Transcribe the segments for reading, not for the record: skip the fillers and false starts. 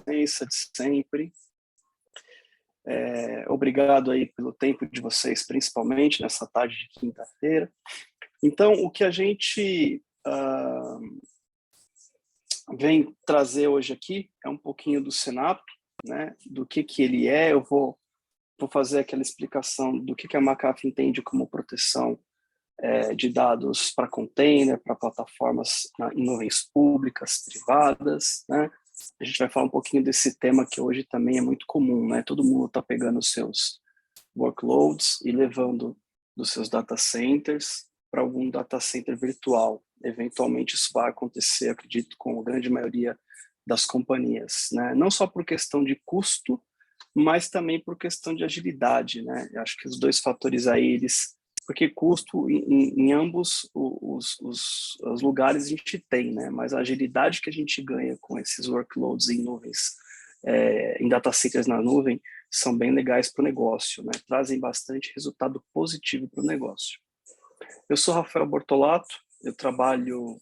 presença de sempre. Obrigado aí pelo tempo de vocês, principalmente nessa tarde de quinta-feira. Então, o que a gente vem trazer hoje aqui é um pouquinho do Senap, né, do que ele é. Eu vou fazer aquela explicação do que a McAfee entende como proteção de dados para container, para plataformas em nuvens públicas, privadas, né? A gente vai falar um pouquinho desse tema que hoje também é muito comum, né? Todo mundo está pegando os seus workloads e levando dos seus data centers para algum data center virtual. Eventualmente isso vai acontecer, acredito, com a grande maioria das companhias, né? Não só por questão de custo, mas também por questão de agilidade, né? Eu acho que os dois fatores aí, porque custo em ambos os lugares a gente tem, né? Mas a agilidade que a gente ganha com esses workloads em nuvens, em data centers na nuvem, são bem legais para o negócio, né? Trazem bastante resultado positivo para o negócio. Eu sou Rafael Bortolato, eu trabalho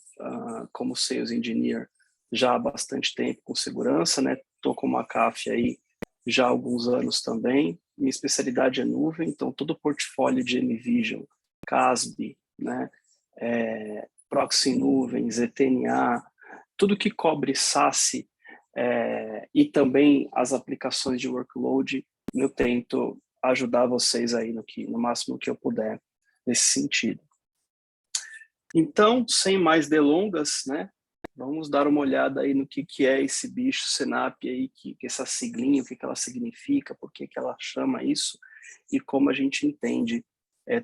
como Sales Engineer já há bastante tempo com segurança, né? Estou com a McAfee aí já há alguns anos também. Minha especialidade é nuvem, então todo o portfólio de NVision, CASB, né, proxy em nuvens, ETNA, tudo que cobre SASE e também as aplicações de workload, eu tento ajudar vocês aí no máximo que eu puder nesse sentido. Então, sem mais delongas, né, vamos dar uma olhada aí no que é esse bicho Senap aí, que essa siglinha, o que ela significa, por que ela chama isso e como a gente entende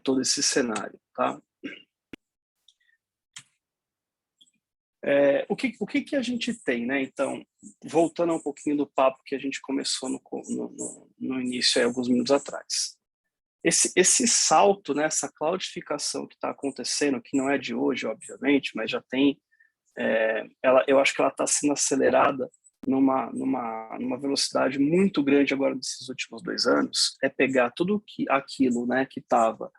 todo esse cenário, tá? O que a gente tem, né? Então, voltando um pouquinho do papo que a gente começou no início, aí, alguns minutos atrás. Esse salto, né, essa cloudificação que está acontecendo, que não é de hoje, obviamente, mas já tem eu acho que ela está sendo acelerada numa velocidade muito grande agora nesses últimos 2 anos, pegar tudo aquilo, né, que estava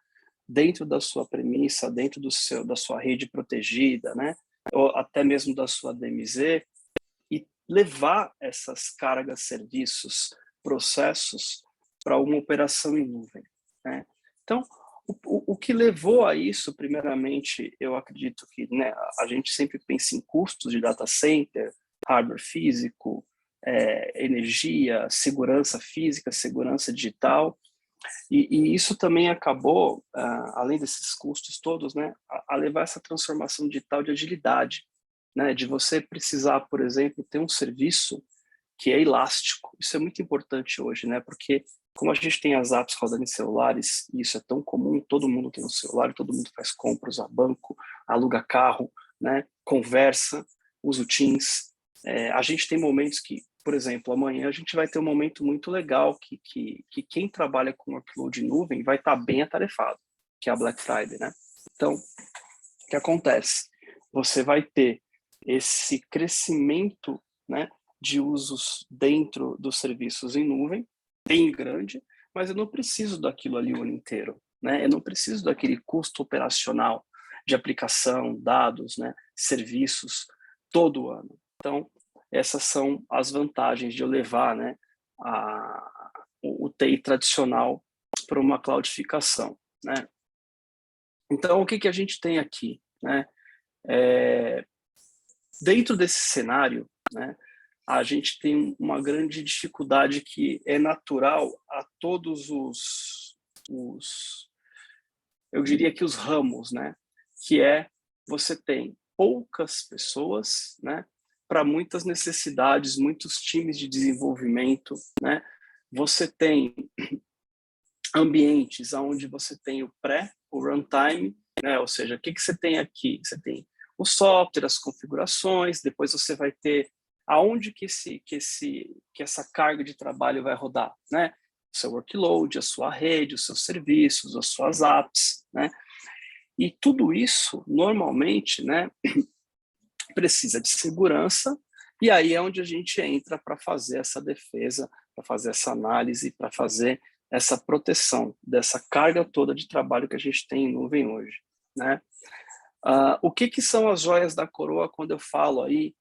dentro da sua premissa, dentro da sua rede protegida, né, ou até mesmo da sua DMZ, e levar essas cargas, serviços, processos para uma operação em nuvem, né? Então, o que levou a isso, primeiramente, eu acredito que, né, a gente sempre pensa em custos de data center, hardware físico, energia, segurança física, segurança digital, e isso também acabou, além desses custos todos, né, a levar essa transformação digital de agilidade, né, de você precisar, por exemplo, ter um serviço que é elástico. Isso é muito importante hoje, né, porque como a gente tem as apps rodando em celulares, e isso é tão comum, todo mundo tem um celular, todo mundo faz compras, usa banco, aluga carro, né, conversa, usa o Teams. A gente tem momentos que, por exemplo, amanhã a gente vai ter um momento muito legal que quem trabalha com workload de nuvem vai estar bem atarefado, que é a Black Friday, né? Então, o que acontece? Você vai ter esse crescimento, né, de usos dentro dos serviços em nuvem, bem grande, mas eu não preciso daquilo ali o ano inteiro, né? Eu não preciso daquele custo operacional de aplicação, dados, né, serviços, todo ano. Então, essas são as vantagens de eu levar, né, o TI tradicional para uma cloudificação, né? Então, o que a gente tem aqui, né? Dentro desse cenário, né, a gente tem uma grande dificuldade que é natural a todos eu diria que os ramos, né, que você tem poucas pessoas, né, para muitas necessidades, muitos times de desenvolvimento, né? Você tem ambientes onde você tem o o runtime, né? Ou seja, o que você tem aqui? Você tem o software, as configurações, depois você vai ter aonde que essa carga de trabalho vai rodar, né? O seu workload, a sua rede, os seus serviços, as suas apps, né? E tudo isso, normalmente, né, precisa de segurança, e aí é onde a gente entra para fazer essa defesa, para fazer essa análise, para fazer essa proteção dessa carga toda de trabalho que a gente tem em nuvem hoje, né? O que são as joias da coroa quando eu falo aí,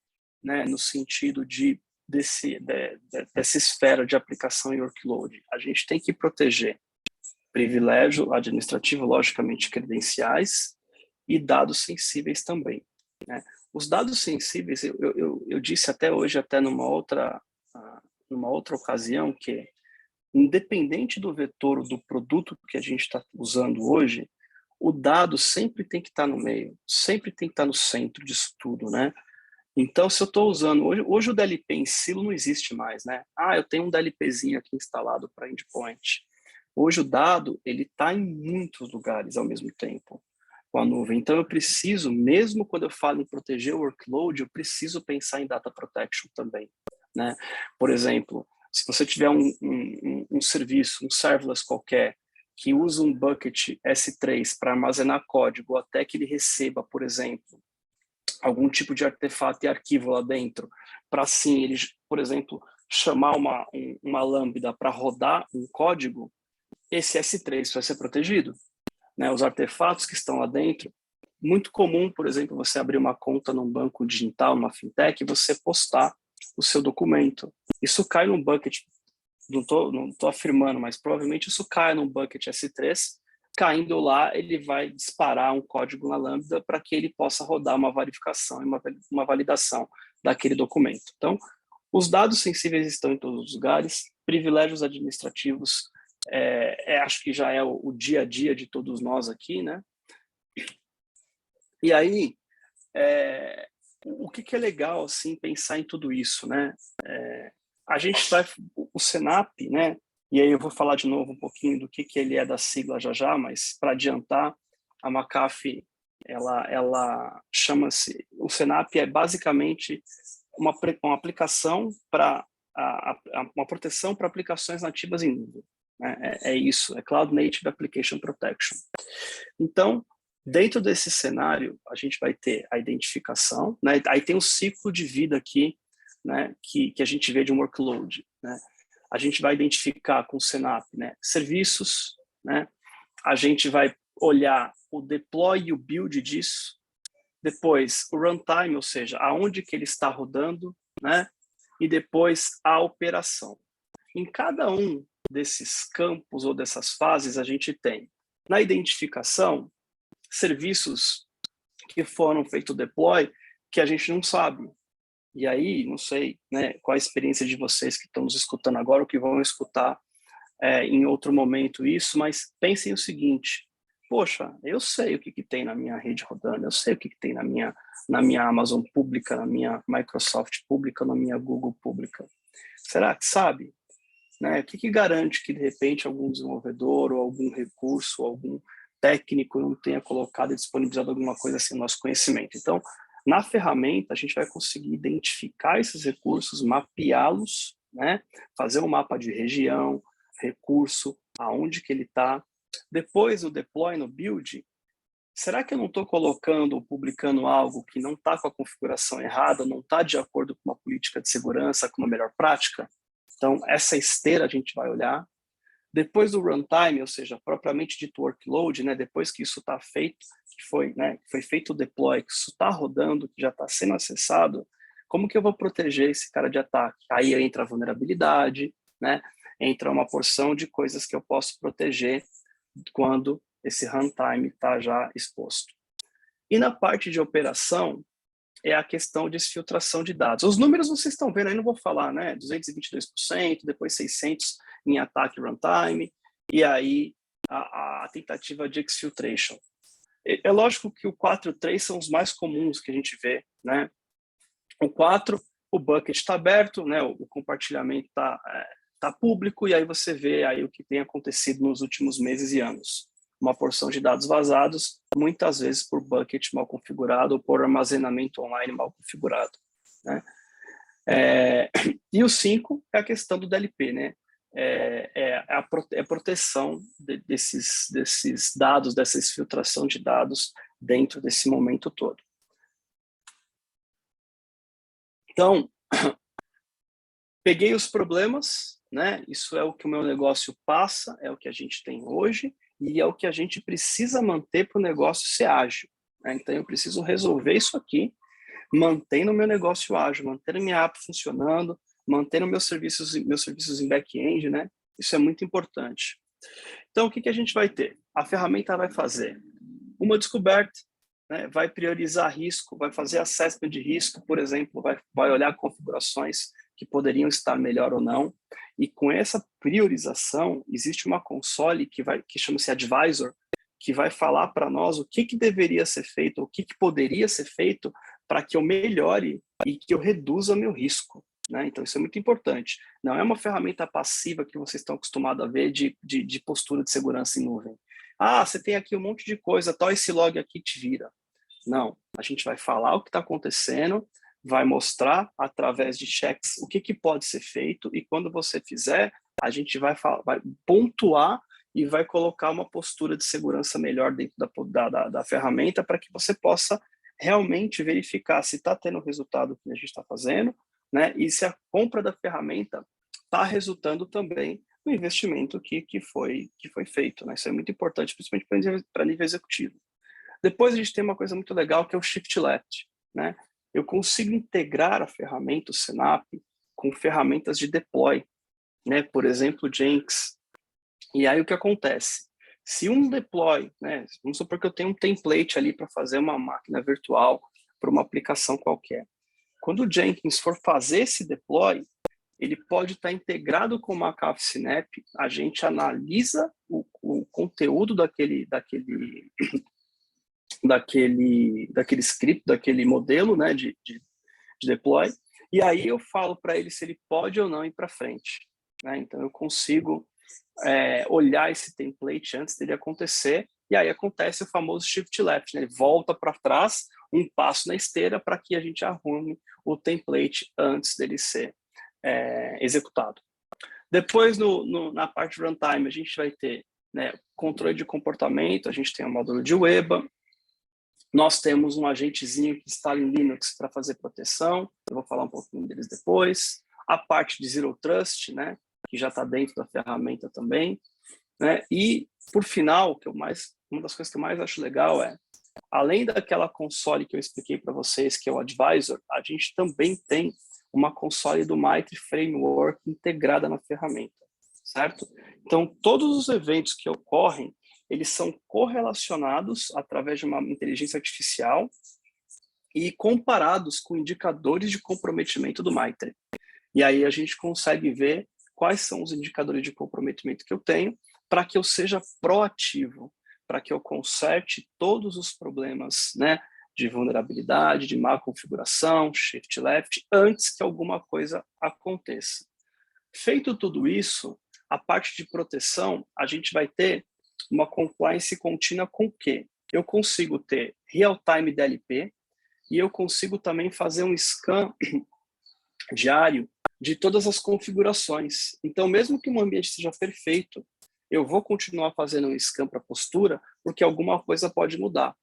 né, no sentido de dessa esfera de aplicação e workload? A gente tem que proteger privilégio administrativo, logicamente credenciais, e dados sensíveis também, né? Os dados sensíveis, eu disse até hoje, até numa outra ocasião, que independente do vetor do produto que a gente está usando hoje, o dado sempre tem que estar no meio, sempre tem que estar no centro disso tudo, né? Então, se eu estou usando... Hoje o DLP em silo não existe mais, né? Eu tenho um DLPzinho aqui instalado para endpoint. Hoje o dado, ele está em muitos lugares ao mesmo tempo, com a nuvem. Então, eu preciso, mesmo quando eu falo em proteger o workload, eu preciso pensar em data protection também, né? Por exemplo, se você tiver um serviço, um serverless qualquer, que usa um bucket S3 para armazenar código até que ele receba, por exemplo, algum tipo de artefato e arquivo lá dentro, para assim ele, por exemplo, chamar uma lambda para rodar um código, esse S3 vai ser protegido, né? Os artefatos que estão lá dentro, muito comum, por exemplo, você abrir uma conta num banco digital, numa fintech, e você postar o seu documento. Isso cai num bucket, não tô afirmando, mas provavelmente isso cai num bucket S3, caindo lá, ele vai disparar um código na Lambda para que ele possa rodar uma verificação e uma validação daquele documento. Então, os dados sensíveis estão em todos os lugares, privilégios administrativos, acho que já é o dia a dia de todos nós aqui, né? E aí, o que é legal, assim, pensar em tudo isso, né? A gente vai, o Senap, né? E aí eu vou falar de novo um pouquinho do que ele é da sigla já, mas para adiantar, a McAfee, ela chama-se, o Senap é basicamente uma aplicação para uma proteção para aplicações nativas em nuvem, né? É isso, é Cloud Native Application Protection. Então, dentro desse cenário, a gente vai ter a identificação, né? Aí tem um ciclo de vida aqui, né? Que a gente vê de um workload, né? A gente vai identificar com o Senap, né, serviços, né? A gente vai olhar o deploy e o build disso, depois o runtime, ou seja, aonde que ele está rodando, né? E depois a operação. Em cada um desses campos ou dessas fases, a gente tem, na identificação, serviços que foram feito deploy que a gente não sabe. E aí, não sei, né, qual a experiência de vocês que estão nos escutando agora ou que vão escutar em outro momento isso, mas pensem o seguinte: poxa, eu sei o que tem na minha rede rodando, eu sei o que tem na minha Amazon pública, na minha Microsoft pública, na minha Google pública. Será que sabe? Né? O que garante que, de repente, algum desenvolvedor ou algum recurso, ou algum técnico não tenha colocado e disponibilizado alguma coisa sem nosso conhecimento? Então, na ferramenta, a gente vai conseguir identificar esses recursos, mapeá-los, né? Fazer um mapa de região, recurso, aonde que ele está. Depois, no deploy, no build, será que eu não estou colocando ou publicando algo que não está com a configuração errada, não está de acordo com uma política de segurança, com uma melhor prática? Então, essa esteira a gente vai olhar. Depois do runtime, ou seja, propriamente dito workload, né, depois que isso está feito, que foi feito o deploy, que isso está rodando, que já está sendo acessado, como que eu vou proteger esse cara de ataque? Aí entra a vulnerabilidade, né, entra uma porção de coisas que eu posso proteger quando esse runtime está já exposto. E na parte de operação, é a questão de filtração de dados. Os números vocês estão vendo aí, não vou falar, né? 222%, depois 600% em ataque runtime, e aí a tentativa de exfiltration. É lógico que o 4.3 são os mais comuns que a gente vê, né? O 4, o bucket está aberto, né? O compartilhamento tá público, e aí você vê aí o que tem acontecido nos últimos meses e anos. Uma porção de dados vazados, muitas vezes por bucket mal configurado ou por armazenamento online mal configurado, né? E o 5 é a questão do DLP, né? A proteção desses dados, dessa exfiltração de dados dentro desse momento todo. Então, peguei os problemas, né? Isso é o que o meu negócio passa, é o que a gente tem hoje, e é o que a gente precisa manter para o negócio ser ágil, né? Então, eu preciso resolver isso aqui, mantendo o meu negócio ágil, mantendo minha app funcionando, mantendo meus serviços em back-end, né? Isso é muito importante. Então, o que a gente vai ter? A ferramenta vai fazer uma descoberta, né? Vai priorizar risco, vai fazer assessment de risco, por exemplo, vai olhar configurações que poderiam estar melhor ou não. E com essa priorização, existe uma console que chama-se Advisor, que vai falar para nós o que deveria ser feito, o que poderia ser feito para que eu melhore e que eu reduza meu risco. Né? Então, isso é muito importante. Não é uma ferramenta passiva que vocês estão acostumados a ver de postura de segurança em nuvem. Ah, você tem aqui um monte de coisa, tal, esse log aqui te vira. Não, a gente vai falar o que está acontecendo, vai mostrar através de checks o que pode ser feito, e quando você fizer, a gente vai pontuar e vai colocar uma postura de segurança melhor dentro da ferramenta para que você possa realmente verificar se está tendo o resultado que a gente está fazendo, né? E se a compra da ferramenta está resultando também no investimento que foi feito. Né? Isso é muito importante, principalmente para nível executivo. Depois a gente tem uma coisa muito legal que é o Shift Left. Né? Eu consigo integrar a ferramenta, o Senap, com ferramentas de deploy. Né? Por exemplo, o Jenkins. E aí o que acontece? Se um deploy, né, vamos supor que eu tenho um template ali para fazer uma máquina virtual para uma aplicação qualquer. Quando o Jenkins for fazer esse deploy, ele pode estar integrado com o McAfee Synap, a gente analisa o conteúdo daquele script, daquele modelo, né, de deploy, e aí eu falo para ele se ele pode ou não ir para frente. Né? Então eu consigo olhar esse template antes dele acontecer, e aí acontece o famoso shift left, né? Ele volta para trás, um passo na esteira, para que a gente arrume o template antes dele ser executado. Depois, na parte runtime, a gente vai ter, né, controle de comportamento, a gente tem um módulo de web, nós temos um agentezinho que instala em Linux para fazer proteção, eu vou falar um pouquinho deles depois. A parte de Zero Trust, né, que já está dentro da ferramenta também. Né? E, por final, uma das coisas que eu mais acho legal é, além daquela console que eu expliquei para vocês, que é o Advisor, a gente também tem uma console do Mitre Framework integrada na ferramenta, certo? Então, todos os eventos que ocorrem, eles são correlacionados através de uma inteligência artificial e comparados com indicadores de comprometimento do Mitre. E aí a gente consegue ver quais são os indicadores de comprometimento que eu tenho para que eu seja proativo, para que eu conserte todos os problemas, né, de vulnerabilidade, de má configuração, shift left, antes que alguma coisa aconteça. Feito tudo isso, a parte de proteção, a gente vai ter uma compliance contínua com o quê? Eu consigo ter real-time DLP e eu consigo também fazer um scan diário de todas as configurações. Então, mesmo que um ambiente seja perfeito, eu vou continuar fazendo um scan para postura, porque alguma coisa pode mudar.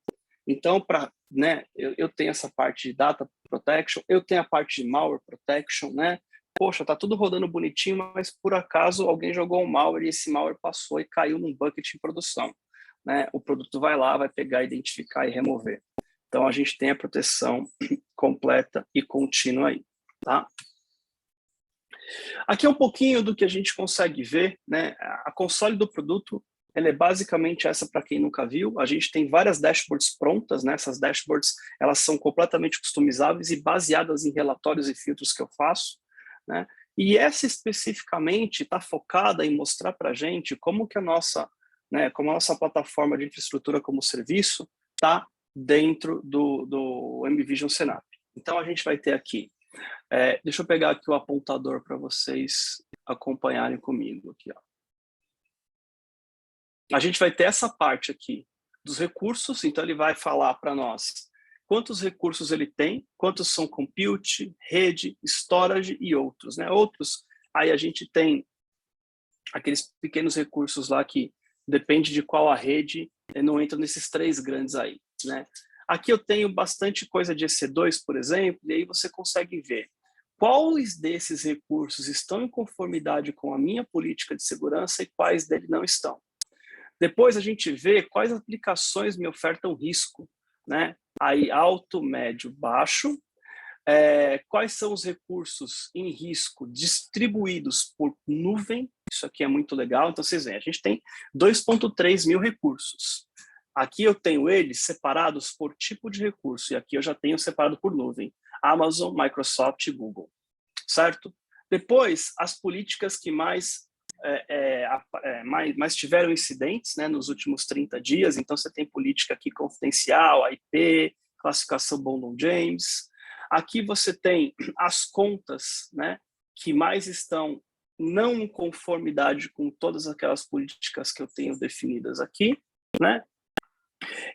Então, né, eu tenho essa parte de data protection, eu tenho a parte de malware protection, né? Poxa, tá tudo rodando bonitinho, mas por acaso alguém jogou um malware e esse malware passou e caiu num bucket em produção. Né? O produto vai lá, vai pegar, identificar e remover. Então, a gente tem a proteção completa e contínua aí, tá? Aqui é um pouquinho do que a gente consegue ver, né? A console do produto, ela é basicamente essa para quem nunca viu. A gente tem várias dashboards prontas, né? Essas dashboards, elas são completamente customizáveis e baseadas em relatórios e filtros que eu faço, né? E essa especificamente está focada em mostrar para a gente como que a nossa plataforma de infraestrutura como serviço está dentro do MVision Senap. Então a gente vai ter aqui, deixa eu pegar aqui o apontador para vocês acompanharem comigo. Aqui, ó. A gente vai ter essa parte aqui dos recursos, então ele vai falar para nós quantos recursos ele tem, quantos são compute, rede, storage e outros. Né? Outros, aí a gente tem aqueles pequenos recursos lá que depende de qual a rede, não entra nesses três grandes aí. Né? Aqui eu tenho bastante coisa de EC2, por exemplo, e aí você consegue ver quais desses recursos estão em conformidade com a minha política de segurança e quais deles não estão. Depois a gente vê quais aplicações me ofertam risco, né? Aí alto, médio, baixo. Quais são os recursos em risco distribuídos por nuvem? Isso aqui é muito legal. Então, vocês veem, a gente tem 2.3 mil recursos. Aqui eu tenho eles separados por tipo de recurso, e aqui eu já tenho separado por nuvem. Amazon, Microsoft e Google, certo? Depois, as políticas que mais tiveram incidentes, né, nos últimos 30 dias. Então, você tem política aqui confidencial, IP, classificação Bondon-James. Aqui você tem as contas, né, que mais estão não em conformidade com todas aquelas políticas que eu tenho definidas aqui, né?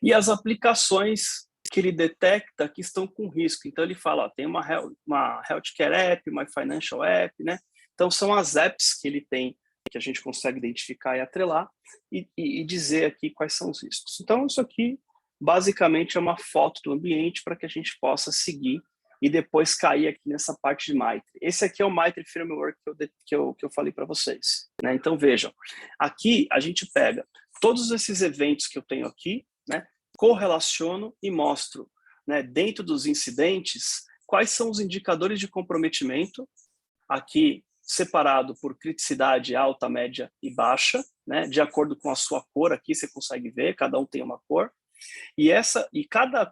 E as aplicações que ele detecta que estão com risco. Então, ele fala, ó, tem uma Healthcare App, uma Financial App, né? Então, são as apps que ele tem, que a gente consegue identificar e atrelar, e dizer aqui quais são os riscos. Então, isso aqui, basicamente, é uma foto do ambiente para que a gente possa seguir e depois cair aqui nessa parte de Mitre. Esse aqui é o Mitre Framework que eu falei para vocês, né? Então, vejam, aqui a gente pega todos esses eventos que eu tenho aqui, né, correlaciono e mostro, né, dentro dos incidentes, quais são os indicadores de comprometimento, aqui separado por criticidade alta, média e baixa, né, de acordo com a sua cor, aqui você consegue ver, cada um tem uma cor, e cada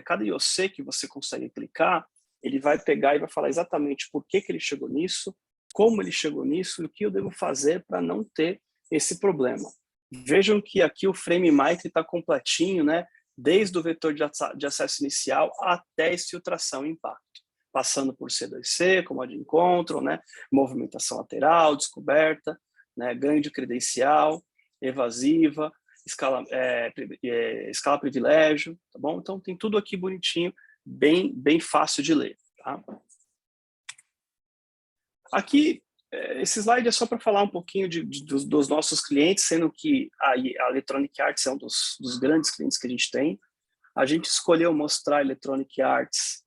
cada IOC que você consegue clicar, ele vai pegar e vai falar exatamente por que ele chegou nisso, como ele chegou nisso e o que eu devo fazer para não ter esse problema. Vejam que aqui o frame Mitre está completinho, né? Desde o vetor de acesso inicial até a exfiltração e impacto, passando por C2C, command control, né? Movimentação lateral, descoberta, né? Ganho de credencial, evasiva, escala privilégio, tá bom? Então tem tudo aqui bonitinho, bem fácil de ler, tá? Aqui, esse slide é só para falar um pouquinho dos nossos clientes, sendo que a Electronic Arts é um dos grandes clientes que a gente tem. A gente escolheu mostrar a Electronic Arts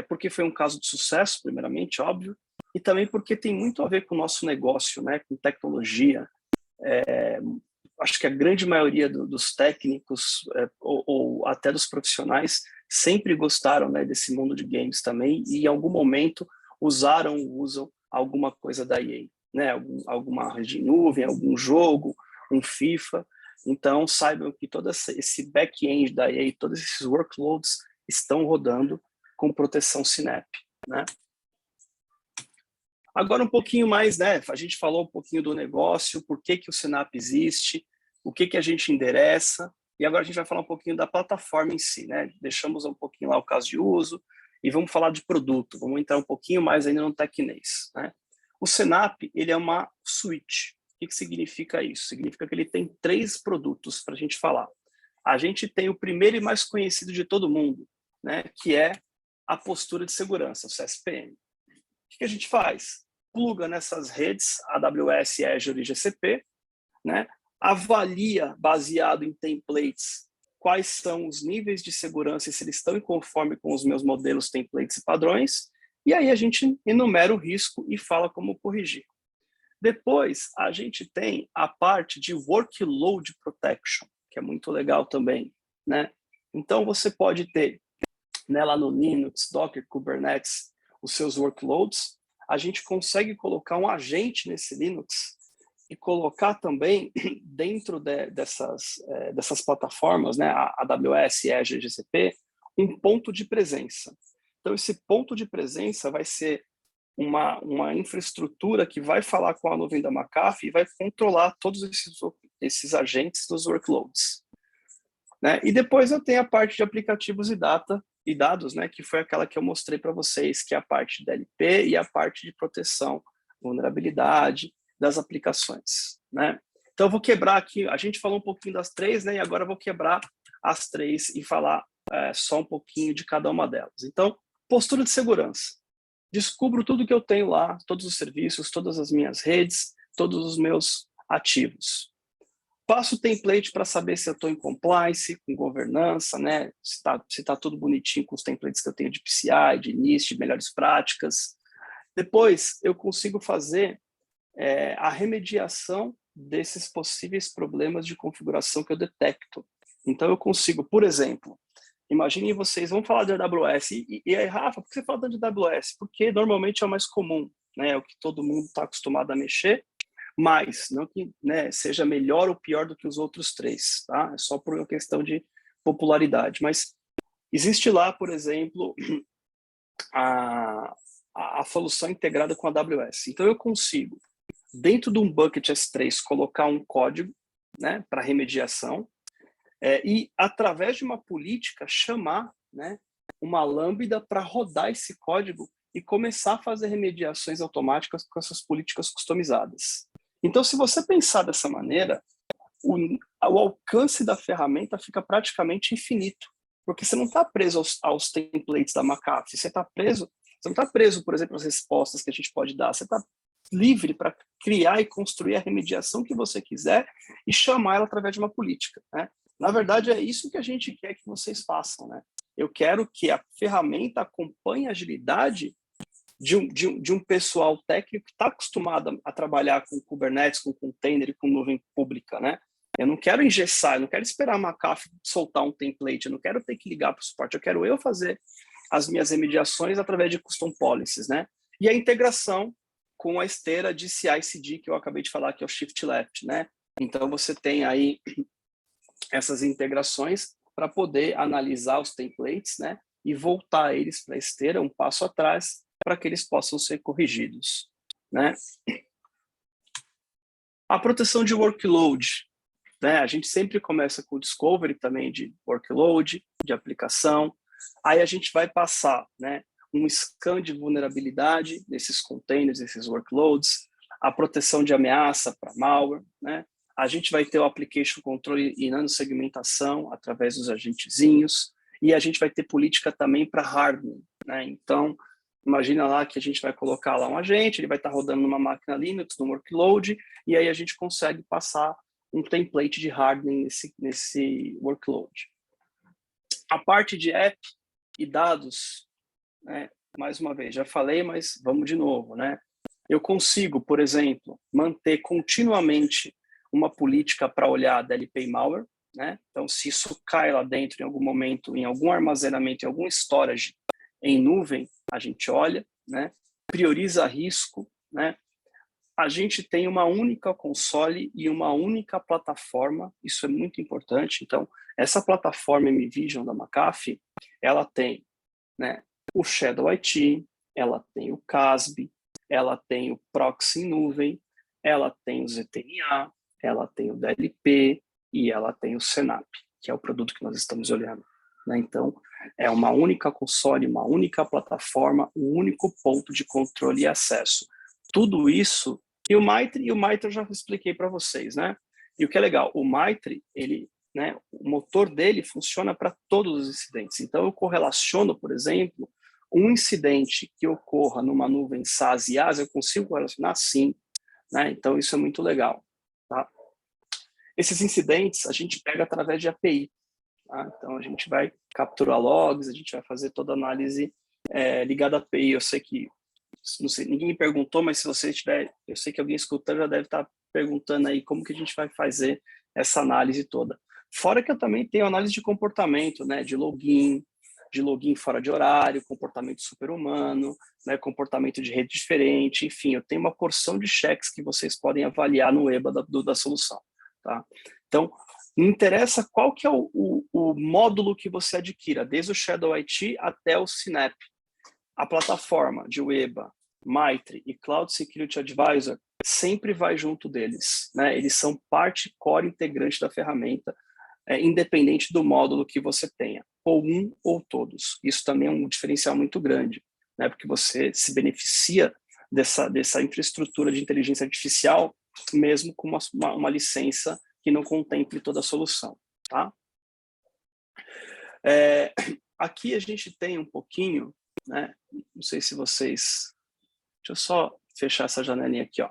porque foi um caso de sucesso, primeiramente, óbvio, e também porque tem muito a ver com o nosso negócio, né, com tecnologia. Acho que a grande maioria dos técnicos ou até dos profissionais sempre gostaram, né, desse mundo de games também, e em algum momento usam alguma coisa da EA, né? Alguma rede de nuvem, algum jogo, um FIFA. Então, saibam que todo esse back-end da EA, todos esses workloads estão rodando com proteção Synapse, né? Agora um pouquinho mais, né? A gente falou um pouquinho do negócio, por que o Synapse existe, o que a gente endereça, e agora a gente vai falar um pouquinho da plataforma em si, né? Deixamos um pouquinho lá o caso de uso, e vamos falar de produto, vamos entrar um pouquinho mais ainda no tecnês, né? O Synapse, ele é uma suite. O que significa isso? Significa que ele tem 3 produtos para a gente falar. A gente tem o primeiro e mais conhecido de todo mundo, né? Que é a postura de segurança, o CSPM. O que a gente faz? Pluga nessas redes, AWS, Azure e GCP, né? Avalia, baseado em templates, quais são os níveis de segurança e se eles estão em conforme com os meus modelos, templates e padrões, e aí a gente enumera o risco e fala como corrigir. Depois, a gente tem a parte de workload protection, que é muito legal também, né? Então, você pode ter, né, lá no Linux, Docker, Kubernetes, os seus workloads. A gente consegue colocar um agente nesse Linux e colocar também dentro dessas plataformas, né, a AWS, Azure, GCP, um ponto de presença. Então, esse ponto de presença vai ser uma infraestrutura que vai falar com a nuvem da McAfee e vai controlar todos esses agentes dos workloads, né? E depois eu tenho a parte de aplicativos e dados, né, que foi aquela que eu mostrei para vocês, que é a parte da DLP e a parte de proteção, vulnerabilidade das aplicações, né? Então eu vou quebrar aqui, a gente falou um pouquinho das 3, né, e agora eu vou quebrar as 3 e falar só um pouquinho de cada uma delas. Então, postura de segurança. Descubro tudo que eu tenho lá, todos os serviços, todas as minhas redes, todos os meus ativos. Passo o template para saber se eu estou em compliance, com governança, né? Se tá tudo bonitinho com os templates que eu tenho de PCI, de NIST, de melhores práticas. Depois, eu consigo fazer a remediação desses possíveis problemas de configuração que eu detecto. Então, eu consigo, por exemplo, Imaginem vocês, vamos falar de AWS. E aí, Rafa, por que você fala tanto de AWS? Porque normalmente é o mais comum, né? É o que todo mundo está acostumado a mexer, mas não que, né, seja melhor ou pior do que os outros três, tá? É só por uma questão de popularidade. Mas existe lá, por exemplo, a solução integrada com a AWS. Então, eu consigo, dentro de um bucket S3, colocar um código, né, para remediação, e, através de uma política, chamar, né, uma lambda para rodar esse código e começar a fazer remediações automáticas com essas políticas customizadas. Então, se você pensar dessa maneira, o alcance da ferramenta fica praticamente infinito, porque você não está preso aos templates da McAfee, você não está preso, por exemplo, às respostas que a gente pode dar, você está livre para criar e construir a remediação que você quiser e chamar ela através de uma política, né? Na verdade, é isso que a gente quer que vocês façam, né? Eu quero que a ferramenta acompanhe a agilidade de um pessoal técnico que está acostumado a trabalhar com Kubernetes, com container e com nuvem pública, né? Eu não quero engessar, eu não quero esperar a McAfee soltar um template, eu não quero ter que ligar para o suporte, eu quero eu fazer as minhas remediações através de custom policies, né? E a integração com a esteira de CI/CD que eu acabei de falar, que é o Shift Left, né? Então, você tem aí essas integrações para poder analisar os templates, né, e voltar eles para a esteira um passo atrás para que eles possam ser corrigidos, né? A proteção de workload, né? A gente sempre começa com o discovery também de workload, de aplicação, aí a gente vai passar, né, um scan de vulnerabilidade desses containers, desses workloads, a proteção de ameaça para malware, né? A gente vai ter o application control e nanosegmentação através dos agentezinhos, e a gente vai ter política também para hardening, né? Então, imagina lá que a gente vai colocar lá um agente, ele vai estar rodando numa máquina Linux, num workload, e aí a gente consegue passar um template de hardening nesse workload. A parte de app e dados, né? Mais uma vez, já falei, mas vamos de novo, né? Eu consigo, por exemplo, manter continuamente uma política para olhar DLP e malware, né? Então, se isso cai lá dentro em algum momento, em algum armazenamento, em algum storage em nuvem, a gente olha, né? Prioriza risco, né? A gente tem uma única console e uma única plataforma, isso é muito importante. Então, essa plataforma MVision da McAfee, ela tem, né, o Shadow IT, ela tem o CASB, ela tem o Proxy em nuvem, ela tem o ZTNA, ela tem o DLP e ela tem o Senap, que é o produto que nós estamos olhando, né? Então, é uma única console, uma única plataforma, um único ponto de controle e acesso. Tudo isso, e o Mitre eu já expliquei para vocês, né? E o que é legal, o Mitre, ele, né, o motor dele funciona para todos os incidentes. Então, eu correlaciono, por exemplo, um incidente que ocorra numa nuvem SaaS e IaaS, eu consigo correlacionar sim, né? Então, isso é muito legal, tá? Esses incidentes a gente pega através de API, tá? Então, a gente vai capturar logs, a gente vai fazer toda a análise ligada à API. Eu sei que, não sei, ninguém me perguntou, mas se você tiver, eu sei que alguém escutando já deve estar perguntando aí como que a gente vai fazer essa análise toda. Fora que eu também tenho análise de comportamento, né, de login fora de horário, comportamento super-humano, né, comportamento de rede diferente, enfim, eu tenho uma porção de cheques que vocês podem avaliar no EBA da solução, tá? Então, não interessa qual que é o módulo que você adquira, desde o Shadow IT até o Synap. A plataforma de Weba, Mitre e Cloud Security Advisor sempre vai junto deles, né? Eles são parte core integrante da ferramenta, independente do módulo que você tenha, ou um ou todos. Isso também é um diferencial muito grande, né? Porque você se beneficia dessa infraestrutura de inteligência artificial, mesmo com uma licença que não contemple toda a solução, tá? Aqui a gente tem um pouquinho, né? Não sei se vocês... Deixa eu só fechar essa janelinha aqui, ó.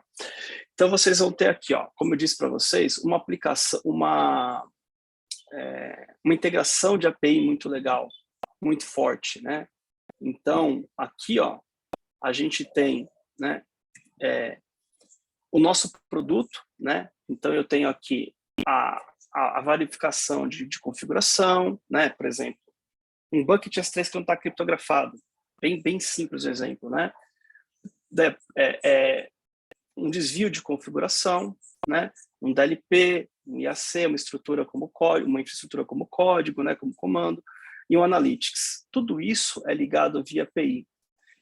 Então, vocês vão ter aqui, ó, como eu disse para vocês, uma aplicação, uma integração de API muito legal, muito forte, né? Então, aqui, ó, a gente tem, né, o nosso produto, né? Então, eu tenho aqui a verificação de configuração, né? Por exemplo, Um bucket S3 que não está criptografado. Bem simples o exemplo, né? Um desvio de configuração, né? Um DLP, um IAC, uma estrutura como código, uma infraestrutura como código, né? Como comando, e um Analytics. Tudo isso é ligado via API.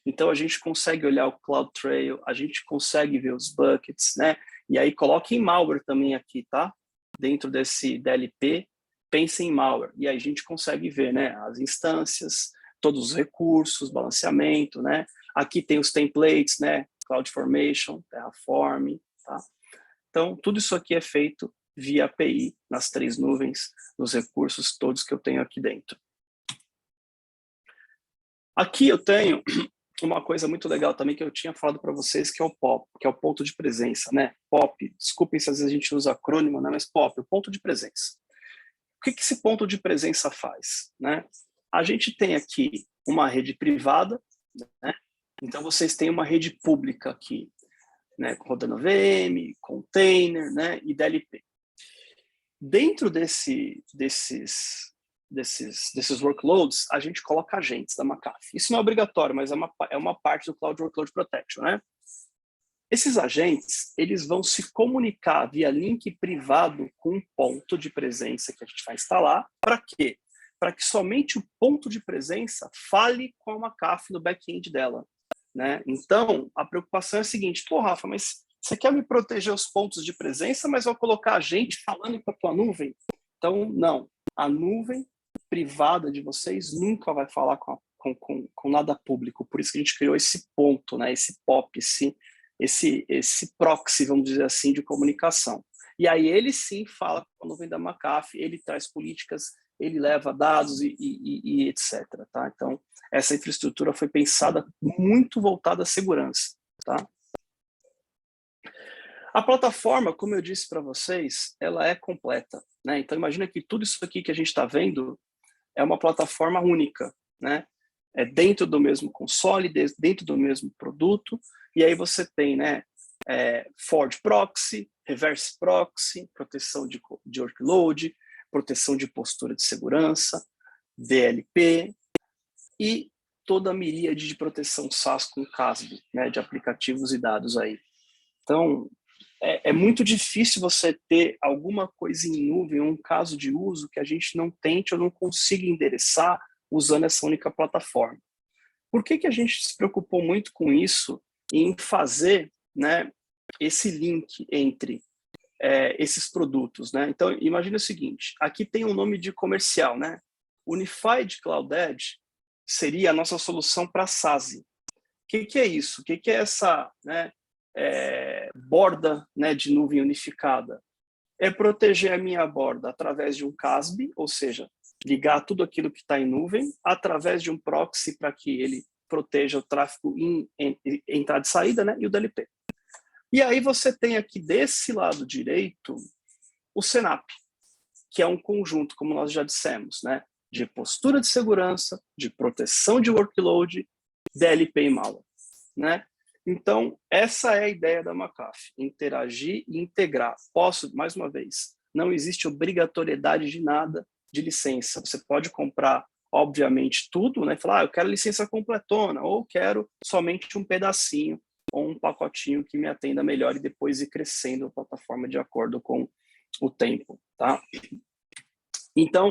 Então, a gente consegue olhar o CloudTrail, a gente consegue ver os buckets, né? E aí, coloque em malware também aqui, tá? Dentro desse DLP, pense em malware. E aí, a gente consegue ver, né? As instâncias, todos os recursos, balanceamento, né? Aqui tem os templates, né? CloudFormation, Terraform, tá? Então, tudo isso aqui é feito via API, nas 3 nuvens, nos recursos todos que eu tenho aqui dentro. Aqui eu tenho uma coisa muito legal também que eu tinha falado para vocês, que é o POP, que é o ponto de presença, né? POP, desculpem se às vezes a gente usa acrônimo, né? Mas POP, o ponto de presença. O que esse ponto de presença faz, né? A gente tem aqui uma rede privada, né? Então vocês têm uma rede pública aqui, né? Rodando VM, container, né? E DLP. Dentro desses workloads, a gente coloca agentes da McAfee. Isso não é obrigatório, mas é uma parte do Cloud Workload Protection, né? Esses agentes, eles vão se comunicar via link privado com um ponto de presença que a gente vai instalar. Para quê? Para que somente o ponto de presença fale com a McAfee no back-end dela, né? Então, a preocupação é a seguinte: pô, Rafa, mas você quer me proteger os pontos de presença, mas vai colocar a gente falando com a tua nuvem? Então, não. A nuvem privada de vocês nunca vai falar com nada público. Por isso que a gente criou esse ponto, né? Esse POP, esse proxy, vamos dizer assim, de comunicação. E aí ele sim fala com a nuvem da McAfee, ele traz políticas, ele leva dados e etc. Tá? Então, essa infraestrutura foi pensada muito voltada à segurança. Tá? A plataforma, como eu disse para vocês, ela é completa, né? Então, imagina que tudo isso aqui que a gente está vendo é uma plataforma única, né? É dentro do mesmo console, dentro do mesmo produto, e aí você tem, né, forward proxy, reverse proxy, proteção de workload, proteção de postura de segurança, DLP e toda a miríade de proteção SaaS com CASB, né, de aplicativos e dados aí. Então, é muito difícil você ter alguma coisa em nuvem, um caso de uso que a gente não tente ou não consiga endereçar usando essa única plataforma. Por que a gente se preocupou muito com isso em fazer, né, esse link entre esses produtos, né? Então, imagine o seguinte, aqui tem um nome de comercial, né? Unified Cloud Edge seria a nossa solução para SaaS. O que é isso? O que é essa, né, borda, né, de nuvem unificada? É proteger a minha borda através de um CASB, ou seja, ligar tudo aquilo que está em nuvem, através de um proxy para que ele proteja o tráfego em entrada e saída, né, e o DLP. E aí você tem aqui desse lado direito o CNAPP, que é um conjunto, como nós já dissemos, né, de postura de segurança, de proteção de workload, DLP e malware, né? Então, essa é a ideia da McAfee, interagir e integrar. Posso, mais uma vez, não existe obrigatoriedade de nada de licença. Você pode comprar, obviamente, tudo, né? Falar, eu quero licença completona, ou quero somente um pedacinho, ou um pacotinho que me atenda melhor e depois ir crescendo a plataforma de acordo com o tempo, tá? Então,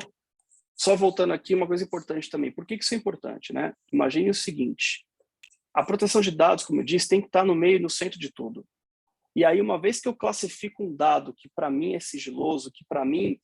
só voltando aqui, uma coisa importante também. Por que isso é importante, né? Imagine o seguinte, a proteção de dados, como eu disse, tem que estar no meio, no centro de tudo. E aí, uma vez que eu classifico um dado que para mim é sigiloso, que para mim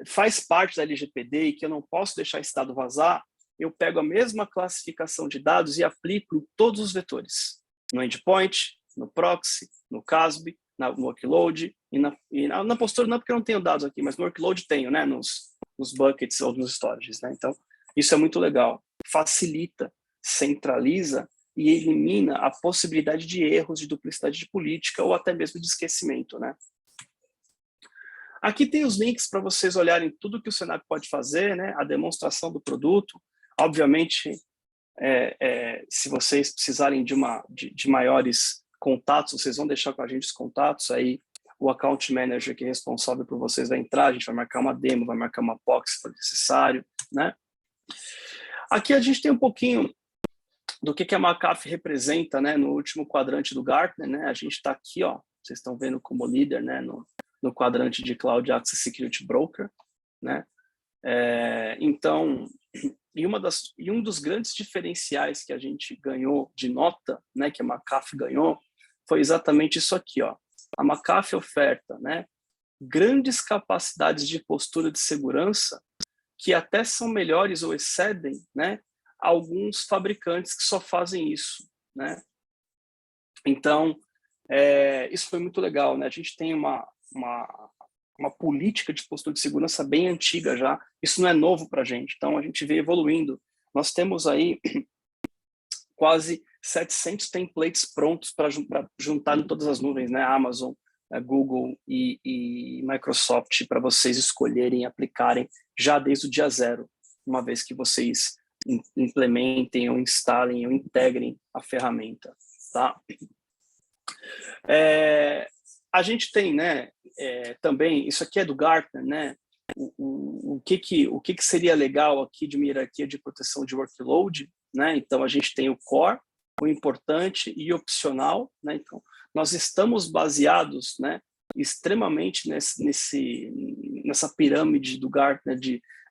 faz parte da LGPD e que eu não posso deixar esse dado vazar, eu pego a mesma classificação de dados e aplico em todos os vetores. No endpoint, no proxy, no CASB, no workload e na postura, não porque eu não tenho dados aqui, mas no workload tenho, né, nos buckets ou nos storages, né? Então, isso é muito legal. Facilita, centraliza e elimina a possibilidade de erros, de duplicidade de política ou até mesmo de esquecimento, né? Aqui tem os links para vocês olharem tudo que o CNAPP pode fazer, né? A demonstração do produto. Obviamente, se vocês precisarem de maiores contatos, vocês vão deixar com a gente os contatos, aí o account manager que é responsável por vocês vai entrar, a gente vai marcar uma demo, vai marcar uma POC se for necessário, né? Aqui a gente tem um pouquinho do que a McAfee representa, né, no último quadrante do Gartner, né? A gente está aqui, ó, vocês estão vendo como líder, né, no quadrante de Cloud Access Security Broker, né? Então, e um dos grandes diferenciais que a gente ganhou de nota, né, que a McAfee ganhou, foi exatamente isso aqui, ó. A McAfee oferta, né, grandes capacidades de postura de segurança que até são melhores ou excedem, né, alguns fabricantes que só fazem isso, né? Então, isso foi muito legal, né? A gente tem uma política de postura de segurança bem antiga já. Isso não é novo para a gente. Então, a gente vem evoluindo. Nós temos aí quase 700 templates prontos para juntar em todas as nuvens, né? Amazon, Google e Microsoft, para vocês escolherem e aplicarem já desde o dia zero, uma vez que vocês implementem ou instalem ou integrem a ferramenta, tá? A gente tem, né, também, isso aqui é do Gartner, né, o que seria legal aqui de uma hierarquia de proteção de workload, né? Então, a gente tem o core, o importante e opcional, né? Então, nós estamos baseados, né, extremamente nessa pirâmide do Gartner,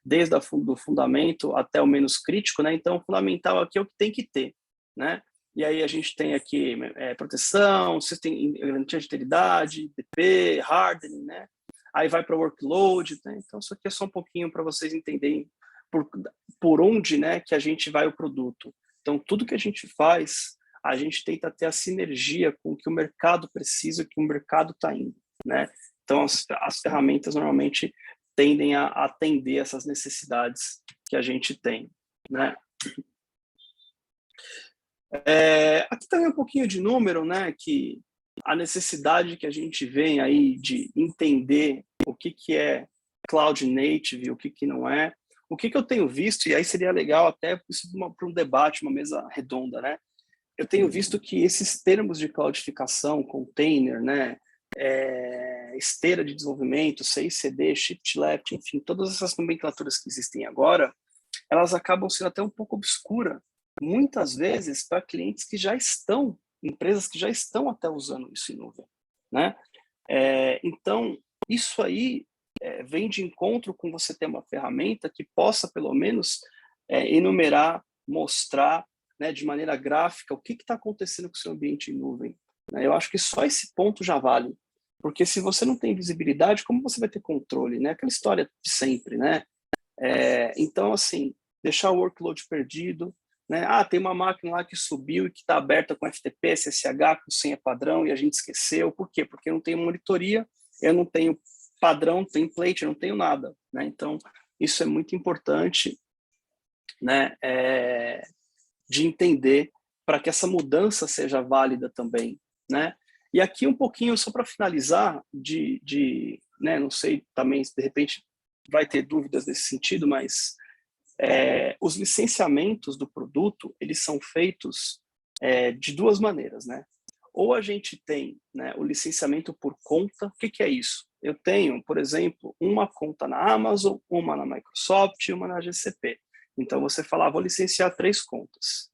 desde do fundamento até o menos crítico, né? Então, o fundamental aqui é o que tem que ter, né? E aí a gente tem aqui proteção, sistema, garantia de integridade, DP, hardening, né? Aí vai para o workload, né? Então isso aqui é só um pouquinho para vocês entenderem por onde, né, que a gente vai o produto. Então tudo que a gente faz, a gente tenta ter a sinergia com o que o mercado precisa, o que o mercado está indo, né? Então as ferramentas normalmente tendem a atender essas necessidades que a gente tem, né? Aqui também um pouquinho de número, né, que a necessidade que a gente vem aí de entender o que é Cloud Native, o que não é, o que eu tenho visto, e aí seria legal até isso para um debate, uma mesa redonda, né? Eu tenho visto que esses termos de cloudificação, container, né, esteira de desenvolvimento, CI/CD, shift left, enfim, todas essas nomenclaturas que existem agora, elas acabam sendo até um pouco obscuras, muitas vezes para clientes que já estão, empresas que já estão até usando isso em nuvem, né? Então, isso aí vem de encontro com você ter uma ferramenta que possa, pelo menos, enumerar, mostrar, né, de maneira gráfica o que está acontecendo com o seu ambiente em nuvem, né? Eu acho que só esse ponto já vale, porque se você não tem visibilidade, como você vai ter controle, né? Aquela história de sempre, né? Então, assim, deixar o workload perdido, né? Tem uma máquina lá que subiu e que está aberta com FTP, SSH, com senha padrão e a gente esqueceu. Por quê? Porque eu não tenho monitoria, eu não tenho padrão, template, eu não tenho nada, né? Então, isso é muito importante, né? De entender para que essa mudança seja válida também, né? E aqui um pouquinho, só para finalizar, né, não sei também, se de repente vai ter dúvidas nesse sentido, mas os licenciamentos do produto, eles são feitos de duas maneiras, né? Ou a gente tem, né, o licenciamento por conta. O que é isso? Eu tenho, por exemplo, uma conta na Amazon, uma na Microsoft e uma na GCP. Então, você fala, vou licenciar 3 contas.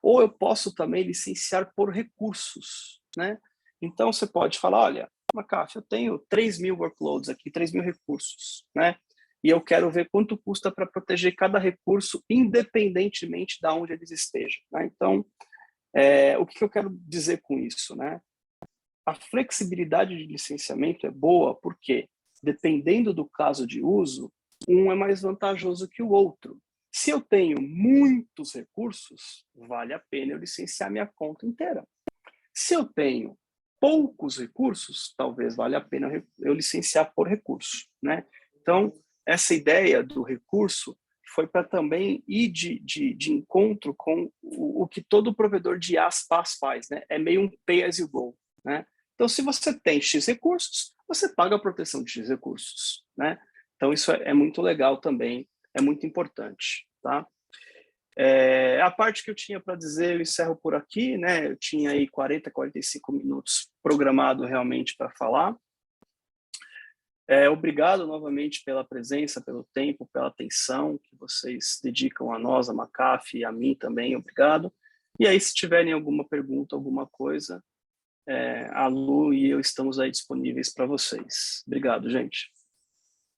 Ou eu posso também licenciar por recursos, né? Então, você pode falar, olha, McAfee, eu tenho 3.000 workloads aqui, 3.000 recursos, né? E eu quero ver quanto custa para proteger cada recurso, independentemente de onde eles estejam, né? Então, o que eu quero dizer com isso, né? A flexibilidade de licenciamento é boa porque, dependendo do caso de uso, um é mais vantajoso que o outro. Se eu tenho muitos recursos, vale a pena eu licenciar minha conta inteira. Se eu tenho poucos recursos, talvez valha a pena eu licenciar por recurso, né? Então, essa ideia do recurso foi para também ir de encontro com o que todo provedor de IaaS faz, né? É meio um pay as you go, né? Então, se você tem X recursos, você paga a proteção de X recursos, né? Então, isso é muito legal também, é muito importante, tá? A parte que eu tinha para dizer, eu encerro por aqui, né? Eu tinha aí 40, 45 minutos programado realmente para falar. Obrigado novamente pela presença, pelo tempo, pela atenção que vocês dedicam a nós, a Macaf e a mim também, obrigado. E aí, se tiverem alguma pergunta, alguma coisa, a Lu e eu estamos aí disponíveis para vocês. Obrigado, gente.